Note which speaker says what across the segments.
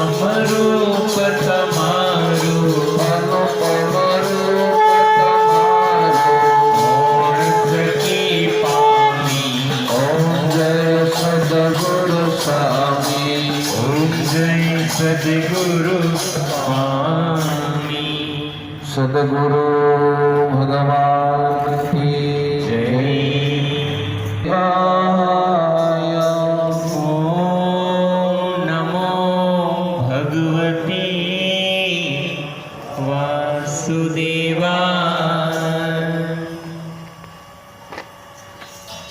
Speaker 1: रूप तमारू
Speaker 2: अनुपम रूप तमारू
Speaker 1: की पामी
Speaker 2: ओम जय सद्गुरु स्वामी
Speaker 1: ओम जय सद्गुरु स्वामी
Speaker 2: सद्गुरु भगवान की
Speaker 1: जय ओम नमो भगवते वासुदेवाय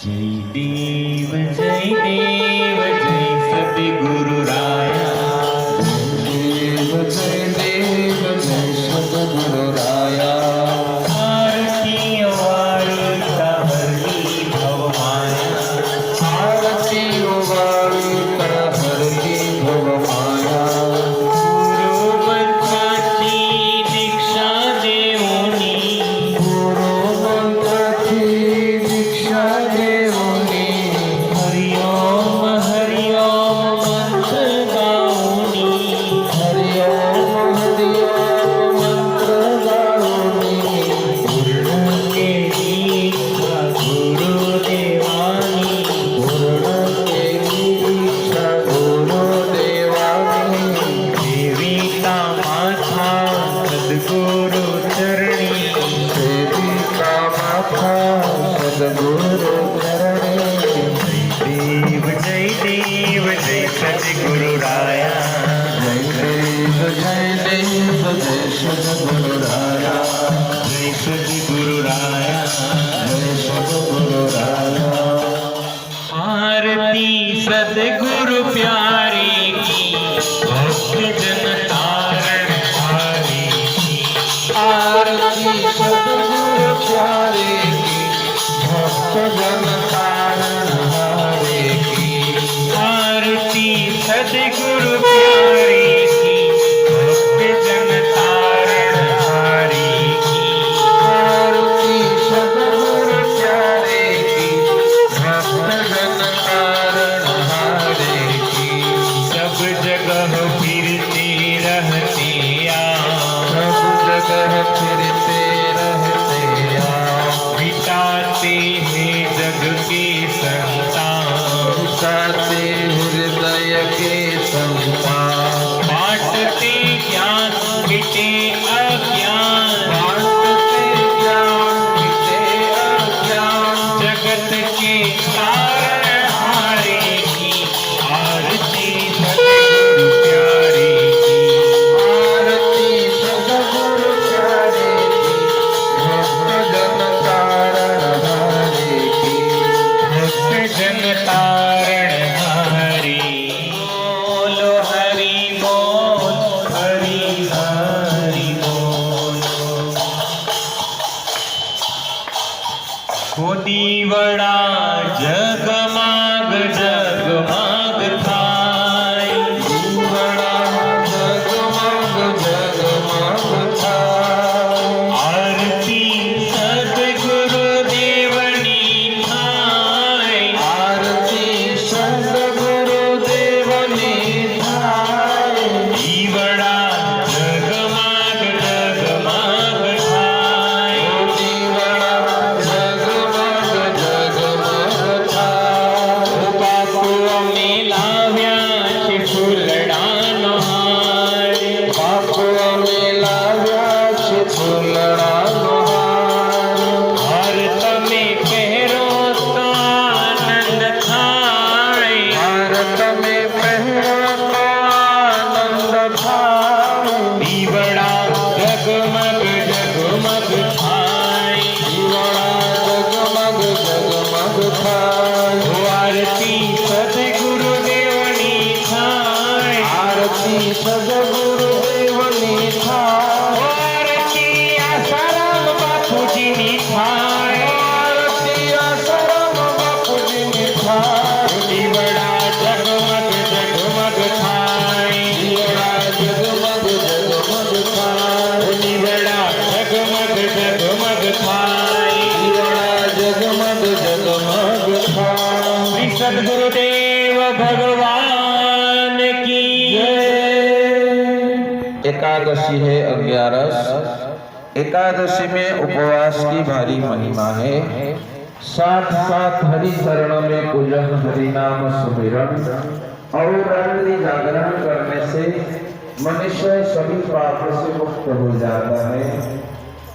Speaker 1: जय देव जय सद्गुरु राया
Speaker 2: देव जय सद्गुरु राया
Speaker 1: आरती वार्ता हरि भवमाया
Speaker 2: आरती उबारी कर हरि भव माया
Speaker 1: गुरु बच्चाची दीक्षा देऊनी
Speaker 2: गुरु मंत्राची दीक्षा देऊनी
Speaker 1: हरि ओम मंत्र गाऊनी
Speaker 2: हरि ओम मंत्र गाऊनी
Speaker 1: पूर्ण के दीक्षा गुरुदेवानी
Speaker 2: पूर्ण केली दीक्षा गुरुदेवानी
Speaker 1: देविका माथा सद्गुरु चरणी
Speaker 2: सेविका माता सद्गुरु चरणी
Speaker 1: देव जय सद्गुरु राया
Speaker 2: जय देव जय सद्गुरु राया
Speaker 1: जय सद्गुरु राया
Speaker 2: जय सद्गुरु राया
Speaker 1: आरती सद्गुरु प्यारे की भक्त जन तारण हारे की
Speaker 2: आरती सद्गुरु प्यारे की भक्त जन तारण हारे की
Speaker 1: आरती सद्गुरु प्यारे की भक्त जन तारण हारे की
Speaker 2: आरती सद्गुरु प्यारे की भक्त जन तारण हारे की
Speaker 1: सब जगह फिरते रहते
Speaker 2: सब जगह फिरते रहते
Speaker 1: मिटाते हैं जग के संतान
Speaker 2: मिटाते हृदय के संतान
Speaker 1: बांटते ज्ञान मिटे अज्ञान
Speaker 2: बांटते ज्ञान मिटे अज्ञान
Speaker 1: जगत के कारण हारे की आरती सद्गुरु प्यारे की
Speaker 2: आरती सद्गुरु प्यारे की भक्त जन तारण हारे की
Speaker 1: भक्त जन तारण हारे बोलो हरि बोल हरि हरि बोल खोदीवड़ा जगमाग जगमाग थाय
Speaker 2: बड़ा जगमग जगमग थाय
Speaker 1: आरती सद्गुरु देवनी थाय
Speaker 2: आरती सद्गुरु देवनी थाय
Speaker 1: दीवड़ा जगमाग जगमाग थाय
Speaker 2: दीवड़ा जगमग जगमग थाय
Speaker 1: बापू में लाव्या છે ફૂલડાનો હાર
Speaker 2: બાપુ અમે લાવ્યા છે ફૂલડાનો હાર
Speaker 1: હાર તમે પહેરો તો આનંદ થાય
Speaker 2: હાર તમે પહેરો તો આનંદ થાય
Speaker 1: દીવડા જગમગ જગમગ થાય
Speaker 2: દીવડા જગમગ જગમગ થાય
Speaker 1: આરતી સદગુરુ દેવની થાય
Speaker 2: આરતી સદગુરુ દેવની થાય
Speaker 1: આરતી આસારામ બાપુજીની થાય
Speaker 2: આરતી આસારામ બાપુજીની થાય
Speaker 1: દીવડા જગમગ જગમગ થાય
Speaker 2: દીવડા જગમગ જગમગ થાય
Speaker 1: દીવડા જગમગ જગમગ થાય
Speaker 2: દીવડા જગમગ જગમગ થાય
Speaker 1: શ્રી સદગુરુદેવ ભગવાન કી
Speaker 2: જય एकादशी है 11। एकादशी में उपवास की भारी महिमा है। साथ साथ हरि चरण में पूजन, हरि नाम सुमिरन और रात्रि जागरण करने से मनुष्य सभी पाप से मुक्त हो जाता है।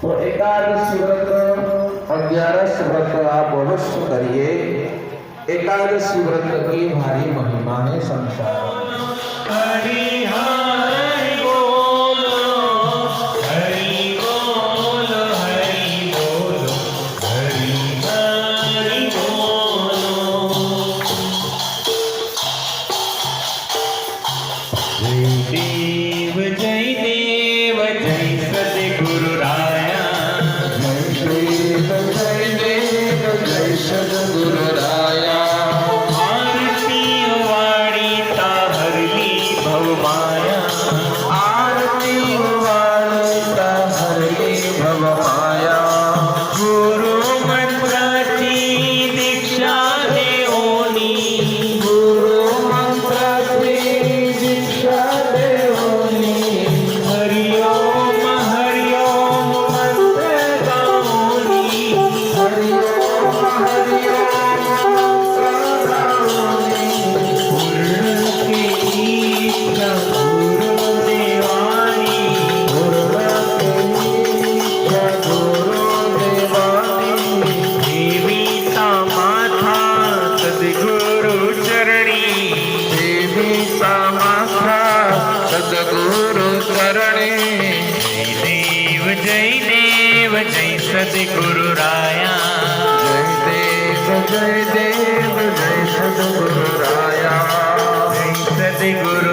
Speaker 2: तो एकादशी व्रत 11 व्रत आप अवश्य करिए। एकादशी व्रत की भारी महिमा है संसार में।
Speaker 1: हरि हरि बोलो, हरि बोलो, हरि बोलो, हरि हरि बोलो। जय देव जय सद्गुरु राया।
Speaker 2: जय देव जय सद्गुरु राया।
Speaker 1: आरती वाणी ता हरली भव माया।
Speaker 2: आरती वाणिता हरली भव माया।
Speaker 1: गुरु मंत्राची दीक्षा देवोनी।
Speaker 2: गुरु मंत्राची दीक्षा देवोनी।
Speaker 1: हरि ओम मंत्र गाऊनी।
Speaker 2: हरि ओम गाऊनी।
Speaker 1: पूर्ण केली इच्छा गुरुदेवानी। देवीचा माथा सद्गुरु चरणी।
Speaker 2: देवीचा माथा सद्गुरु चरणी।
Speaker 1: जय देव जय सद्गुरु राया।
Speaker 2: जय देव जय सद्गुरु राया।
Speaker 1: जय सद्गुरु